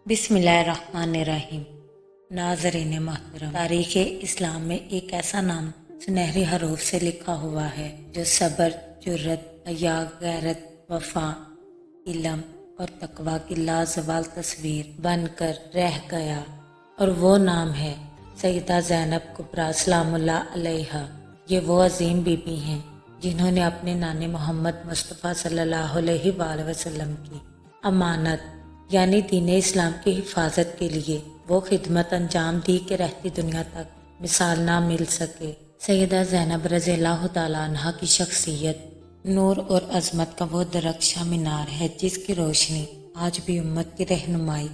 بسم اللہ الرحمن الرحیم۔ ناظرین محترم، تاریخ اسلام میں ایک ایسا نام سنہری حروف سے لکھا ہوا ہے جو صبر، جرت، حیا، غیرت، وفا، علم اور تقوی کی لازوال تصویر بن کر رہ گیا، اور وہ نام ہے سیدہ زینب کبریٰ سلام اللہ علیہا۔ یہ وہ عظیم بی بی ہیں جنہوں نے اپنے نانے محمد مصطفیٰ صلی اللہ علیہ وآلہ وسلم کی امانت یعنی دین اسلام کی حفاظت کے لیے وہ خدمت انجام دی کہ رہتی دنیا تک مثال نہ مل سکے۔ سیدہ زینب رضی اللہ تعالیٰ عنہ کی شخصیت نور اور عظمت کا وہ درخشاں مینار ہے جس کی روشنی آج بھی امت کی رہنمائی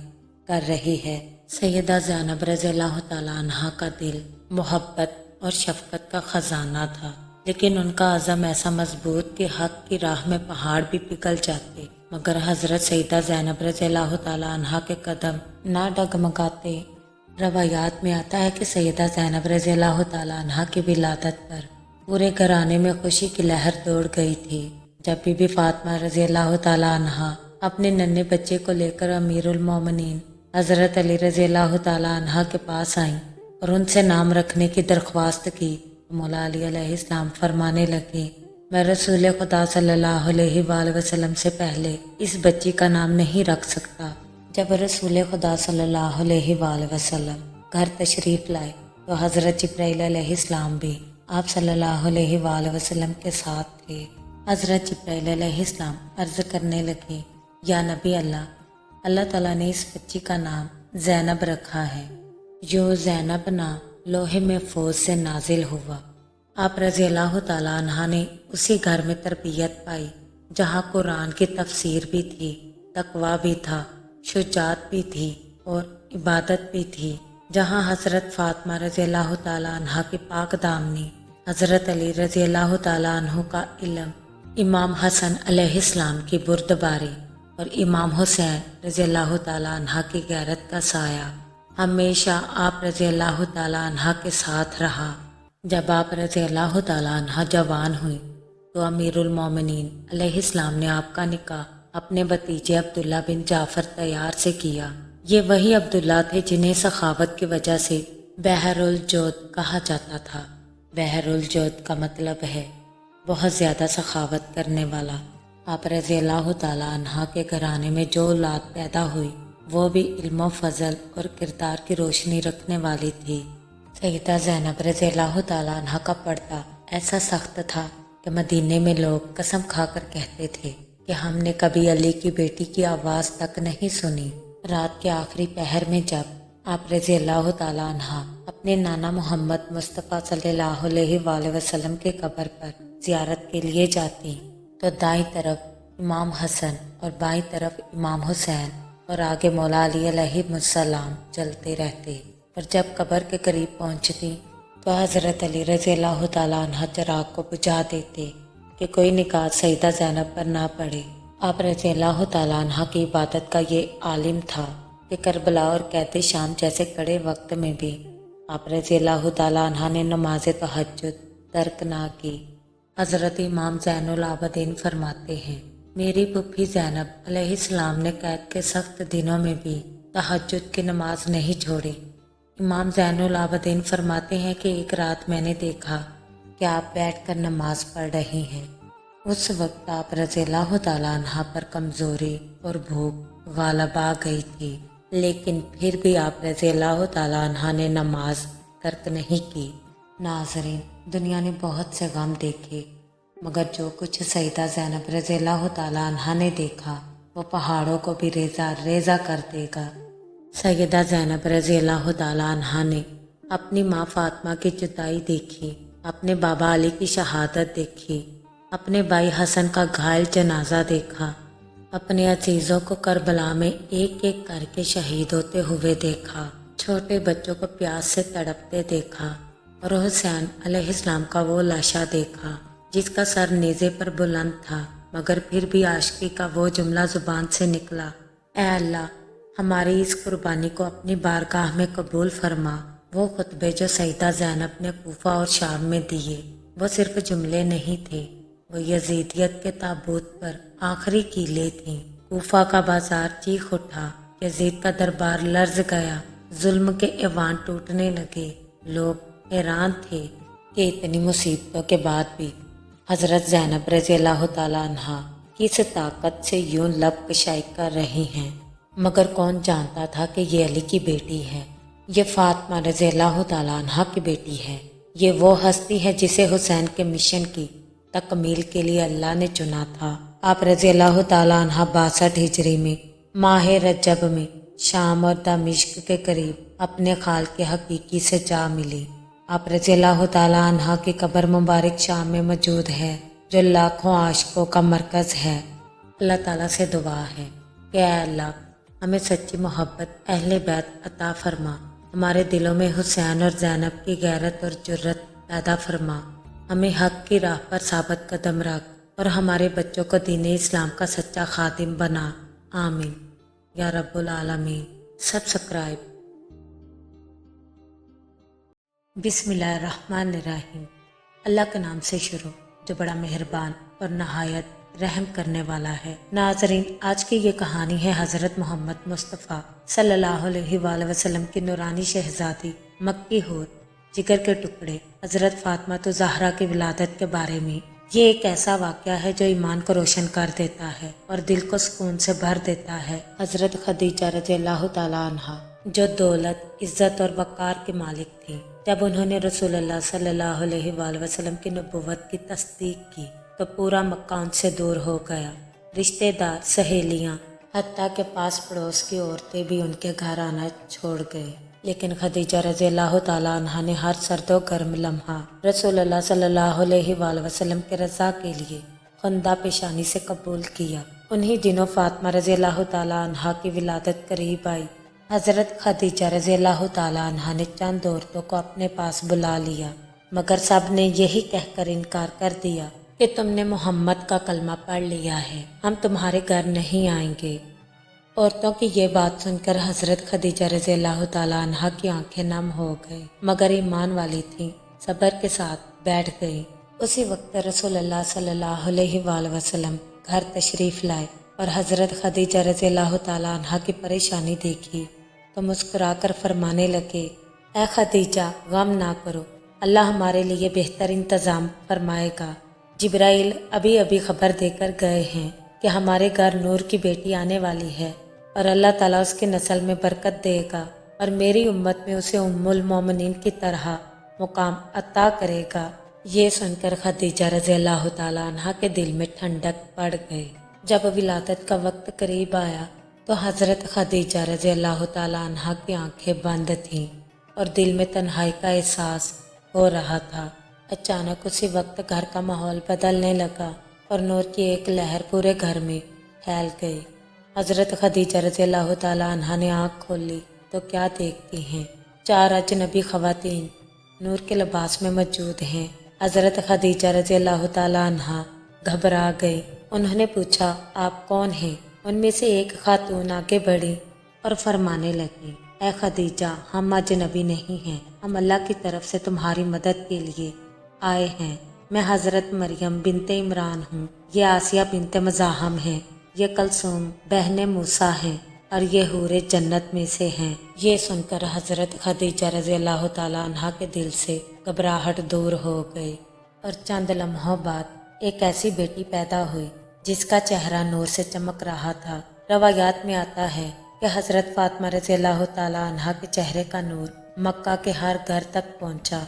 کر رہی ہے۔ سیدہ زینب رضی اللہ تعالیٰ عنہ کا دل محبت اور شفقت کا خزانہ تھا، لیکن ان کا عزم ایسا مضبوط کہ حق کی راہ میں پہاڑ بھی پگھل جاتے، مگر حضرت سیدہ زینب رضی اللہ تعالیٰ عنہ کے قدم نہ ڈگمگاتے۔ روایات میں آتا ہے کہ سیدہ زینب رضی اللہ تعالیٰ عنہ کی ولادت پر پورے گھرانے میں خوشی کی لہر دوڑ گئی تھی۔ جب بی بی فاطمہ رضی اللہ تعالیٰ عنہ اپنے ننھے بچے کو لے کر امیر المومنین حضرت علی رضی اللہ تعالیٰ عنہ کے پاس آئیں اور ان سے نام رکھنے کی درخواست کی، مولا علی علیہ السلام فرمانے لگے، میں رسول خدا صلی اللہ علیہ وآلہ وسلم سے پہلے اس بچی کا نام نہیں رکھ سکتا۔ جب رسول خدا صلی اللہ علیہ وآلہ وسلم گھر تشریف لائے تو حضرت جبرائیل علیہ السلام بھی آپ صلی اللہ علیہ وآلہ وسلم کے ساتھ تھے۔ حضرت جبرائیل علیہ السلام عرض کرنے لگے، یا نبی اللہ تعالیٰ نے اس بچی کا نام زینب رکھا ہے۔ جو زینب نام لوح محفوظ سے نازل ہوا۔ آپ رضی اللہ تعالیٰ عنہ نے اسی گھر میں تربیت پائی جہاں قرآن کی تفسیر بھی تھی، تقویٰ بھی تھا، شجاعت بھی تھی اور عبادت بھی تھی، جہاں حضرت فاطمہ رضی اللہ تعالیٰ عنہ کی پاک دامنی، حضرت علی رضی اللہ تعالیٰ عنہ کا علم، امام حسن علیہ السلام کی بردباری اور امام حسین رضی اللہ تعالیٰ عنہ کی غیرت کا سایہ ہمیشہ آپ رضی اللہ تعالیٰ عنہ کے ساتھ رہا۔ جب آپ رضی اللہ تعالیٰ عنہ جوان ہوئی تو امیر المومنین علیہ السلام نے آپ کا نکاح اپنے بھتیجے عبداللہ بن جعفر طیار سے کیا۔ یہ وہی عبداللہ تھے جنہیں سخاوت کی وجہ سے بحر الجود کہا جاتا تھا۔ بحر الجود کا مطلب ہے بہت زیادہ سخاوت کرنے والا۔ آپ رضی اللہ تعالیٰ عنہ کے گھرانے میں جو اولاد پیدا ہوئی وہ بھی علم و فضل اور کردار کی روشنی رکھنے والی تھی۔ سیدہ زینب رضی اللہ تعالیٰ عنہ کا پردہ ایسا سخت تھا کہ مدینے میں لوگ قسم کھا کر کہتے تھے کہ ہم نے کبھی علی کی بیٹی کی آواز تک نہیں سنی۔ رات کے آخری پہر میں جب آپ رضی اللہ تعالیٰ عنہ اپنے نانا محمد مصطفیٰ صلی اللہ علیہ وآلہ وسلم کے قبر پر زیارت کے لیے جاتی تو دائیں طرف امام حسن اور بائیں طرف امام حسین اور آگے مولا علی علیہ السلام چلتے رہتے، اور جب قبر کے قریب پہنچتی تو حضرت علی رضی اللہ تعالیٰ عنہ چراغ کو بجھا دیتے کہ کوئی نکات سیدہ زینب پر نہ پڑے۔ آپ رضی اللہ تعالیٰ عنہ کی عبادت کا یہ عالم تھا کہ کربلا اور قید شام جیسے کڑے وقت میں بھی آپ رضی اللہ تعالیٰ عنہ نے نماز تہجد ترک نہ کی۔ حضرت امام زین العابدین فرماتے ہیں، میری پھوپھی زینب علیہ السلام نے قید کے سخت دنوں میں بھی تہجد کی نماز نہیں چھوڑی۔ امام زین العابدین فرماتے ہیں کہ ایک رات میں نے دیکھا کہ آپ بیٹھ کر نماز پڑھ رہی ہیں۔ اس وقت آپ رضی اللہ تعالیٰ عنہ پر کمزوری اور بھوک غالب آ گئی تھی، لیکن پھر بھی آپ رضی اللہ تعالیٰ عنہ نے نماز ترک نہیں کی۔ ناظرین، دنیا نے بہت سے غم دیکھے، مگر جو کچھ سیدہ زینب رضی اللہ تعالیٰ عنہ نے دیکھا وہ پہاڑوں کو بھی ریزہ ریزہ کر دے گا۔ سیدہ زینب رضی اللہ تعالیٰ عنہ نے اپنی ماں فاطمہ کی جدائی دیکھی، اپنے بابا علی کی شہادت دیکھی، اپنے بھائی حسن کا گھائل جنازہ دیکھا، اپنے عزیزوں کو کربلا میں ایک ایک کر کے شہید ہوتے ہوئے دیکھا، چھوٹے بچوں کو پیاس سے تڑپتے دیکھا، اور حسین علیہ السلام کا وہ لاشا دیکھا جس کا سر نیزے پر بلند تھا، مگر پھر بھی عاشقی کا وہ جملہ زبان سے نکلا، اے اللہ ہماری اس قربانی کو اپنی بارگاہ میں قبول فرما۔ وہ خطبے جو سیدہ زینب نے کوفہ اور شام میں دیے وہ صرف جملے نہیں تھے، وہ یزیدیت کے تابوت پر آخری کیلیں تھیں۔ کوفہ کا بازار چیخ اٹھا، यजीद का दरबार लर्ज गया, जुल्म के ऐवान टूटने लगे। लोग हैरान थे कि इतनी मुसीबतों के बाद भी हजरत ज़ैनब रज़ी अल्लाह तआला अन्हा किस ताकत से यूं लब कशाई कर रही हैं। मगर कौन जानता था कि ये अली की बेटी है, ये फातिमा रज़ी अल्लाह तआला अन्हा की बेटी है। ये वो हस्ती है जिसे हुसैन के मिशन की तकमील के लिए अल्लाह ने चुना था। आप रज़ी अल्लाह तआला अन्हा 62 हिजरी में माह रजब में शाम और दमिश्क के करीब अपने खाल के हकीकी से जा मिली। आप रज़ी अल्लाह तआला अन्हा की कब्र मुबारक शाम में मौजूद है, जो लाखों आशिकों का मरकज़ है। अल्लाह ताला से दुआ है कि ऐ अल्लाह, हमें सच्ची मोहब्बत अहले बैत अता फरमा, हमारे दिलों में हुसैन और ज़ैनब की गैरत और जुर्रत पैदा फरमा, हमें हक की राह पर साबित कदम रख और हमारे बच्चों को दीन इस्लाम का सच्चा खादिम बना। आमीन या रब्बुल आलमीन। सब्सक्राइब। बिस्मिल्लाहिर्रहमानिर्रहीम। अल्लाह के नाम से शुरू जो बड़ा मेहरबान और नहायत रहम करने वाला है। नाज़रीन, आज की ये कहानी है हज़रत मोहम्मद मुस्तफ़ा सल्लल्लाहु अलैहि वसल्लम की नूरानी शहज़ादी मक्की हूर जिगर के टुकड़े हज़रत फातिमा तो ज़हरा की विलादत के बारे में। ये एक ऐसा वाक़या है जो ईमान को रोशन कर देता है और दिल को सुकून से भर देता है। हज़रत खदीजा रज़ी अल्लाह तआला अन्हा जो दौलत, इज़्ज़त और वक़ार की मालिक थी, जब उन्होंने रसूलुल्लाह सल्लल्लाहु अलैहि वसल्लम की नबुव्वत की तस्दीक की तो पूरा मक्का उनसे दूर हो गया। रिश्तेदार, सहेलियां, हत्ता के पास पड़ोस की औरतें भी उनके घर आना छोड़ गए। लेकिन खदीजा रज़ी अल्लाह तआला अन्हा ने हर सर्दो गर्म लम्हा रसूलुल्लाह सल्लल्लाहु अलैहि वसल्लम के रज़ा के लिए खुंदा पेशानी से कबूल किया। उन्हीं दिनों फातिमा रज़ी अल्लाह तआला अन्हा की विलादत करीब आई। हज़रत खदीजा रज़ी अल्लाह तआला अन्हा ने चंद औरतों को अपने पास बुला लिया, मगर सब ने यही कहकर इनकार कर दिया कि तुमने मोहम्मद का कलमा पढ़ लिया है, हम तुम्हारे घर नहीं आएंगे। औरतों की ये बात सुनकर हज़रत खदीजा रज़ी अल्लाह तआला अन्हा की आंखें नम हो गई, मगर ईमान वाली थीं, सब्र के साथ बैठ गई। उसी वक्त रसूलुल्लाह सल्लल्लाहु अलैहि वसल्लम घर तशरीफ़ लाए और हज़रत खदीजा रज़ी अल्लाह तआला अन्हा की परेशानी देखी तो मुस्कुराकर फरमाने लगे, ऐ खदीजा, गम ना करो, अल्लाह हमारे लिए बेहतर इंतज़ाम फरमाएगा। जिब्राइल अभी अभी खबर देकर गए हैं कि हमारे घर नूर की बेटी आने वाली है और अल्लाह ताला उसकी नस्ल में बरकत देगा और मेरी उम्मत में उसे उम्मुल मोमिनीन की तरह मुकाम अता करेगा। ये सुनकर खदीजा रज़ी अल्लाह तआला अन्हा के दिल में ठंडक पड़ गई। जब विलादत का वक्त करीब आया तो हज़रत खदीजा रज़ी अल्लाह तआला अन्हा की आंखें बंद थीं और दिल में तन्हाई का एहसास हो रहा था। अचानक उसी वक्त घर का माहौल बदलने लगा और नूर की एक लहर पूरे घर में फैल गई। हज़रत खदीजा रज़ी अल्लाह तआला अन्हा ने आँख खोली तो क्या देखती हैं, 4 अजनबी ख़वातीन नूर के लिबास में मौजूद हैं। हज़रत खदीजा रज़ी अल्लाह तआला अन्हा घबरा गई। उन्होंने पूछा, आप कौन हैं? उनमें से एक खातून आगे बढ़ी और फरमाने लगी, ऐ खदीजा, हम अजनबी नहीं हैं, हम अल्लाह की तरफ से तुम्हारी मदद के लिए आए हैं। मैं हज़रत मरियम बिनते इमरान हूँ, ये आसिया बिनते मज़ाहम हैं, ये कलसूम बहने मूसा हैं और ये हूरे जन्नत में से हैं। ये सुनकर हज़रत खदीजा रज़ी अल्लाह तआला अन्हा के दिल से घबराहट दूर हो गई और चंद लम्हों बाद एक ऐसी बेटी पैदा हुई जिसका चेहरा नूर से चमक रहा था। रवायात में आता है कि हज़रत फातिमा रज़ी अल्लाह तआला अन्हा के चेहरे का नूर मक्का के हर घर तक पहुँचा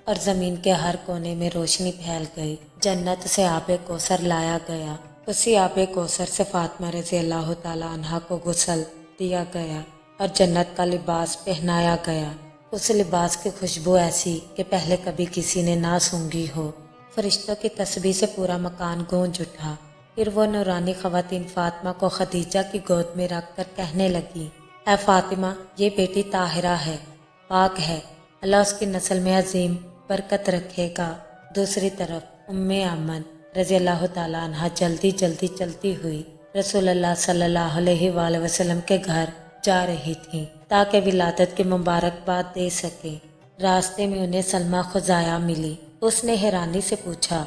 और ज़मीन के हर कोने में रोशनी फैल गई। जन्नत से आबे कौसर लाया गया, उसी आबे कौसर से फातिमा रज़ी अल्लाह तआला अन्हा को गुस्ल दिया गया और जन्नत का लिबास पहनाया गया। उस लिबास की खुशबू ऐसी कि पहले कभी किसी ने ना सूंघी हो। फरिश्तों की तस्बीह से पूरा मकान गूंज उठा। फिर वो नूरानी ख़वातीन फातिमा को खदीजा की गोद में रख कर कहने लगी, ऐ फातिमा, ये बेटी ताहिरा है, पाक है, अल्लाह उसकी नस्ल में अजीम बरकत रखेगा। दूसरी तरफ उम्मे अमन रज़ी अल्लाह तआला अन्हा जल्दी जल्दी चलती हुई रसूलुल्लाह सल्लल्लाहु अलैहि वसल्लम के घर जा रही थीं ताकि विलादत की मुबारकबाद दे सके। रास्ते में उन्हें सलमा खुजाया मिली। उसने हैरानी से पूछा,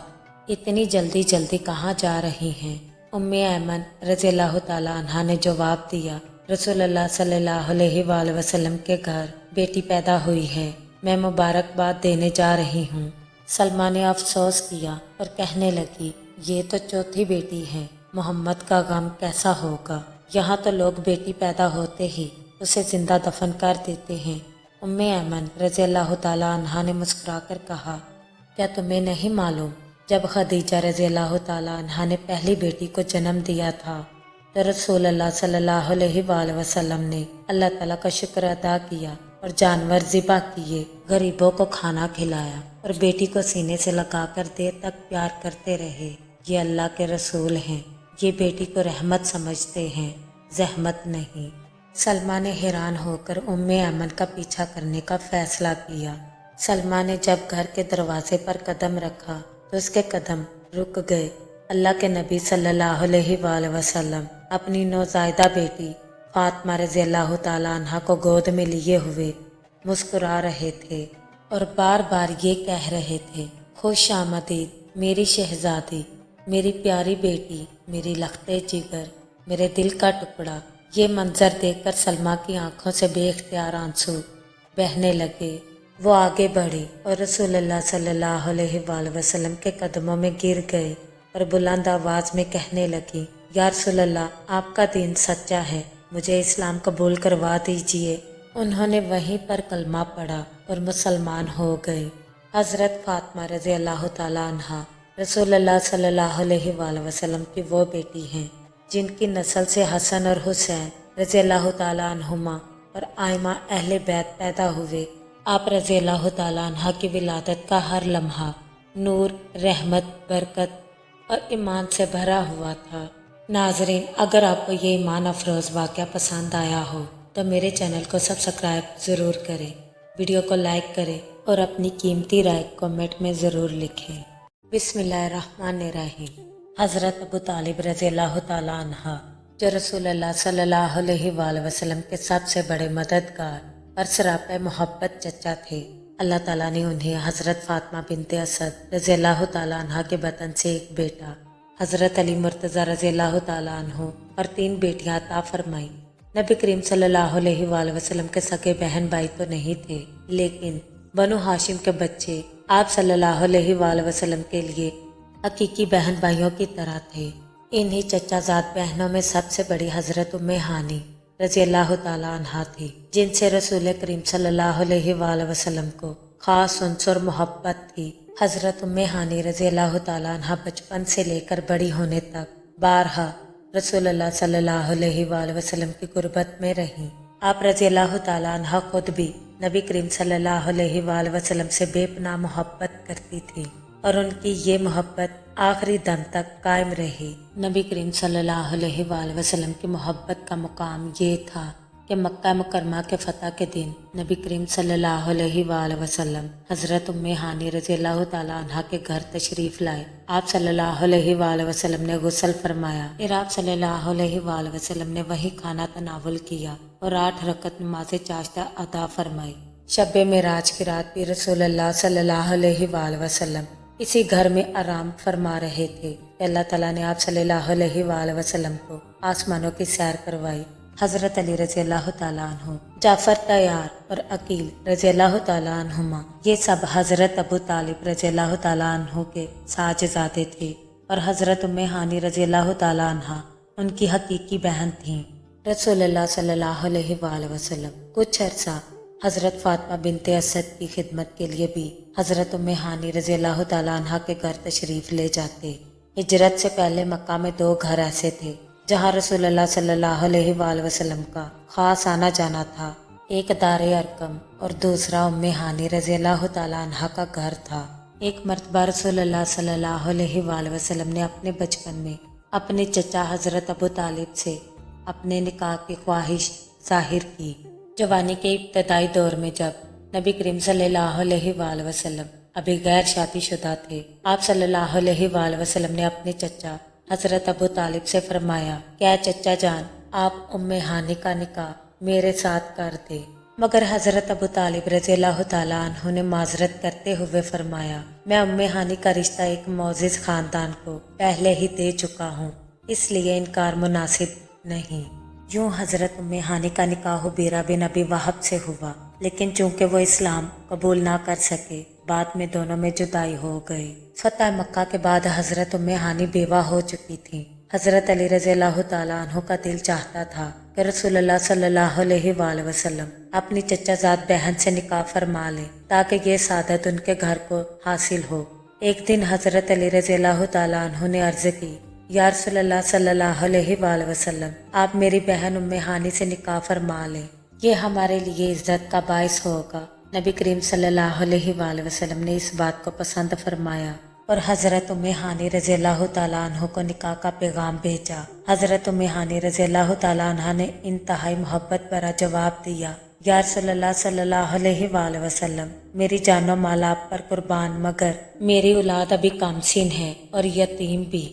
इतनी जल्दी जल्दी कहाँ जा रही हैं? उम्मे ऐमन रज़ी अल्लाह तआला अन्हा ने जवाब दिया, रसूल अल्लाह सल्लल्लाहु अलैहि वाल वसल्लम के घर बेटी पैदा हुई है, मैं मुबारकबाद देने जा रही हूँ। सलमा ने अफसोस किया और कहने लगी, ये तो चौथी बेटी है, मोहम्मद का गम कैसा होगा। यहाँ तो लोग बेटी पैदा होते ही उसे जिंदा दफन कर देते हैं। उम्मे ऐमन रज़ी अल्लाह ताला अन्हा ने मुस्कुराकर कहा, क्या तुम्हें नहीं मालूम, जब खदीजा रज़ी अल्लाह ताला अन्हा ने पहली बेटी को जन्म दिया था तो रसूल अल्लाह सल्लल्लाहु अलैहि वसल्लम ने अल्लाह ताला का शुक्र अदा किया और जानवर ज़िबा किए, गरीबों को खाना खिलाया और बेटी को सीने से लगाकर देर तक प्यार करते रहे। ये अल्लाह के रसूल हैं, ये बेटी को रहमत समझते हैं, जहमत नहीं। सलमा ने हैरान होकर उम्मे ऐमन का पीछा करने का फैसला किया। सलमा ने जब घर के दरवाजे पर कदम रखा तो उसके कदम रुक गए। अल्लाह के नबी सल्लल्लाहु अलैहि वसल्लम अपनी नौज़ायदा बेटी फातिमा रज़ी अल्लाह ताला अन्हा को गोद में लिए हुए मुस्कुरा रहे थे और बार बार ये कह रहे थे, खुश आमदीद मेरी शहजादी, मेरी प्यारी बेटी, मेरी लख्ते जिगर, मेरे दिल का टुकड़ा। ये मंजर देखकर सलमा की आंखों से बेख्तियार आंसू बहने लगे। वो आगे बढ़ी और रसूलुल्लाह सल्लल्लाहु अलैहि वसल्लम के कदमों में गिर गए और बुलंद आवाज में कहने लगी, या रसूलल्लाह, आपका दीन सच्चा है, मुझे इस्लाम कबूल करवा दीजिए। उन्होंने वहीं पर कलमा पढ़ा और मुसलमान हो गए। हज़रत फातिमा रज़ी अल्लाह ताला अन्हा रसूलुल्लाह सल्लल्लाहु अलैहि वसल्लम की वो बेटी हैं जिनकी नस्ल से हसन और हुसैन रज़ी अल्लाह ताला अन्हुमा और आयमा अहले बैत पैदा हुए। आप रज़ी अल्लाह ताला अन्हा की विलादत का हर लम्हा नूर, रहमत, बरकत और ईमान से भरा हुआ था। नाजरीन, अगर आपको ये ईमान अफरोज़ वाक़या पसंद आया हो तो मेरे चैनल को सब्सक्राइब ज़रूर करें, वीडियो को लाइक करें और अपनी कीमती राय कमेंट में ज़रूर लिखें। बिस्मिल्लाहिर्रहमानिर्रहीम। हज़रत अबू तालिब रज़ी अल्लाह ताला अन्हा जो रसूलुल्लाह सल्लल्लाहु अलैहि वसल्लम के सबसे बड़े मददगार और सरापे मोहब्बत चचा थे, अल्लाह ताला ने उन्हें हज़रत फातिमा बिनते असद रज़ी अल्लाह ताला अन्हा के बतन से एक बेटा हज़रत अली मुर्तज़ा रज़ी अल्लाह ताला अन्हु और 3 बेटियां अता फरमाई। नबी करीम सल्लल्लाहु अलैहि वसल्लम के सगे बहन भाई तो नहीं थे, लेकिन बनु हाशिम के बच्चे आप सल्लल्लाहु अलैहि वसल्लम के लिए हकीकी बहन भाइयों की तरह थे। इन्हीं चचाजाद बहनों में सबसे बड़ी हज़रत उम्मे हानी रज़ी अल्लाह ताला अन्हा थी, जिनसे रसूल करीम सल्लल्लाहु अलैहि वसल्लम को खास उन्स और मोहब्बत थी। हज़रत उम्मे हानी रज़ी अल्लाह ताला अन्हा बचपन से लेकर बड़ी होने तक बारहा रसूलुल्लाह सल्लल्लाहु अलैहि वसल्लम की गुर्बत में रहीं। आप रज़ी अल्लाह ताला अन्हा खुद भी नबी करीम सल्लल्लाहु अलैहि वसल्लम से बेपनाह मोहब्बत करती थी और उनकी ये मोहब्बत आखिरी दम तक कायम रही। नबी करीम सल्लल्लाहु अलैहि वसल्लम की मोहब्बत का मुकाम ये था कि मक्का मुकरमा के फतह के दिन नबी करीम सल्लल्लाहु अलैहि वसल्लम हज़रत उम्मे हानी रज़ी अल्लाह ताला अन्हा के घर तशरीफ़ लाए। आप सल्लल्लाहु अलैहि वसल्लम ने गुस्ल फरमाया, फिर आप सल्लल्लाहु अलैहि वसल्लम ने वही खाना तनावुल किया और 8 रकत नमाज चाश्ता अदा फरमाई। शब मेराज की रात भी रसूलुल्लाह सल्लल्लाहु अलैहि वसल्लम इसी घर में आराम फरमा रहे थे। अल्लाह ताला ने आप सल्लल्लाहु अलैहि वसल्लम को आसमानों की सैर करवाई। हज़रत अली रज़ी अल्लाह ताला अन्हु, जाफ़र तैयार और अकील रज़ी अल्लाह ताला अन्हुमा, ये सब हज़रत अबू तालिब रज़ी अल्लाह ताला अन्हु के साजज़ादे थे और हज़रत उम्मे हानी रज़ी अल्लाह ताला अन्हा उनकी हकीकी बहन थीं। रसूलुल्लाह सल्लल्लाहु अलैहि वसल्लम कुछ अर्सा हज़रत फातिमा बिनते असद की खिदमत के लिए भी हज़रत उम्मे हानी रज़ी अल्लाह ताला अन्हा के घर तशरीफ़ ले जाते। हिजरत से पहले मक्का में 2 घर ऐसे थे जहाँ रसूलुल्लाह सल्लल्लाहु अलैहि वसल्लम का खास आना जाना था। एक दारे अरकम और दूसरा उम्मे हानी रज़ी अल्लाह ताला अन्हा का घर था। एक मर्तबा रसूलुल्लाह सल्लल्लाहु अलैहि वसल्लम ने अपने बचपन में अपने चचा हज़रत अबू तालिब से अपने निकाह की ख्वाहिश जाहिर की। जवानी के इब्तदाई दौर में जब नबी करीम सल्लल्लाहु अलैहि वसल्लम अभी गैर शादीशुदा थे, आप सल्लल्लाहु अलैहि वसल्लम ने अपने चचा हज़रत अबू तालिब से फरमाया, क्या चचा जान, आप उम्मे हानी का निकाह मेरे साथ कर दे। मगर हज़रत अबू तालिब रज़ी अल्लाह ताला अन्हु ने माजरत करते हुए फरमाया, मैं उम्मे हानी का रिश्ता एक मोअज़्ज़िज़ खानदान को पहले ही दे चुका हूँ, इसलिए इनकार मुनासिब नहीं। यूं हजरत उम्मे हानी का निकाह बीरा बिन अबी वहाब से हुआ, लेकिन चूंकि वो इस्लाम कबूल ना कर सके, बाद में दोनों में जुदाई हो गई। फतह मक्का के बाद हजरत उम्मे हानी बेवा हो चुकी थी। हजरत अली रज़ियल्लाहु ताला अन्हु का दिल चाहता था कि रसूलुल्लाह सल्लल्लाहु अलैहि वसल्लम अपनी चचाजाद बहन से निकाह फरमा ले, ताकि ये सादत उनके घर को हासिल हो। एक दिन हजरत अली रज़ियल्लाहु ताला अन्हु ने अर्ज की, या रसूलुल्लाह सल्लल्लाहु अलैहि वसल्लम, आप मेरी बहन उम्मे हानी से निकाह फरमा लें, ये हमारे लिए इज्जत का बाइस होगा। नबी करीम सल्लल्लाहु अलैहि वसल्लम ने इस बात को पसंद फरमाया और हजरत उम्मे हानी रज़ियल्लाहु ताला अन्हा को निकाह का पैगाम भेजा। हजरत उम्मे हानी रज़ियल्लाहु ताला अन्हा ने इंतहाई मोहब्बत भरा जवाब दिया, या रसूलुल्लाह सल्लल्लाहु अलैहि वसल्लम, मेरी जानो माल आप पर कुर्बान, मगर मेरी औलाद अभी कामसीन है और यतीम भी।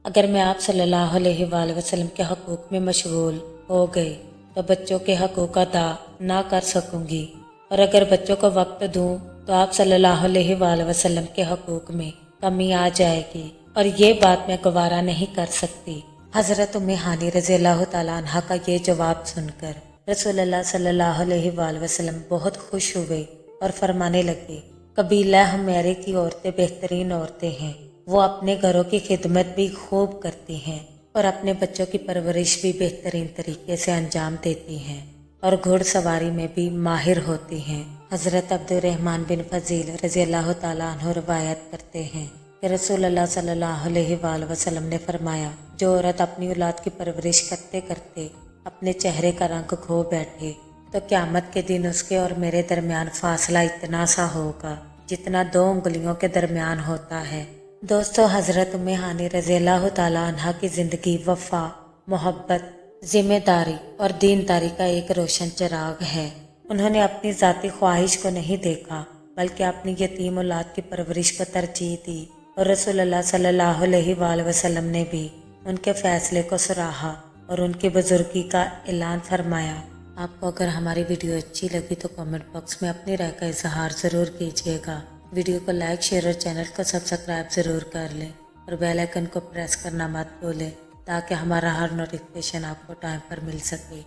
अगर मैं आप सल्लल्लाहु अलैहि वसल्लम के हकूक में मशगूल हो गई तो बच्चों के हकूक अदा ना कर सकूंगी, और अगर बच्चों को वक्त दूं तो आप सल्लल्लाहु अलैहि वसल्लम के हकूक में कमी आ जाएगी, और ये बात मैं गवारा नहीं कर सकती। हजरत उम्मे हानी रज़ियल्लाहु ताला अन्हा का ये जवाब सुनकर रसूलुल्लाह सल्लल्लाहु अलैहि वसल्लम बहुत खुश हुए और फरमाने लगे, कबीला हमारे की औरतें बेहतरीन औरतें हैं, वो अपने घरों की खिदमत भी खूब करती हैं और अपने बच्चों की परवरिश भी बेहतरीन तरीके से अंजाम देती हैं और घुड़सवारी में भी माहिर होती हैं। हजरत अब्दुर्रहमान बिन फजील रज़ियल्लाहु ताला अन्हु रवायत करते हैं कि रसूलुल्लाह सल्लल्लाहु अलैहि वसल्लम ने फरमाया, जो औरत अपनी औलाद की परवरिश करते करते अपने चेहरे का रंग खो बैठे तो क़यामत के दिन उसके और मेरे दरमियान फासला इतना सा होगा जितना 2 उंगलियों के दरमियान होता है। दोस्तों, हजरत उम्मे हानी रज़ियल्लाहु ताला अन्हा की जिंदगी वफा, मोहब्बत, जिम्मेदारी और दीनदारी का एक रोशन चिराग है। उन्होंने अपनी ज़ाती ख्वाहिश को नहीं देखा, बल्कि अपनी यतीम औलाद की परवरिश को तरजीह दी, और रसूलुल्लाह सल्लल्लाहु अलैहि वसल्लम ने भी उनके फैसले को सराहा और उनकी बुजुर्गी का ऐलान फरमाया। आपको अगर हमारी वीडियो अच्छी लगी तो कमेंट बॉक्स में अपनी राय का इजहार ज़रूर कीजिएगा। वीडियो को लाइक, शेयर और चैनल को सब्सक्राइब ज़रूर कर लें और बेल आइकन को प्रेस करना मत भूलें, ताकि हमारा हर नोटिफिकेशन आपको टाइम पर मिल सके।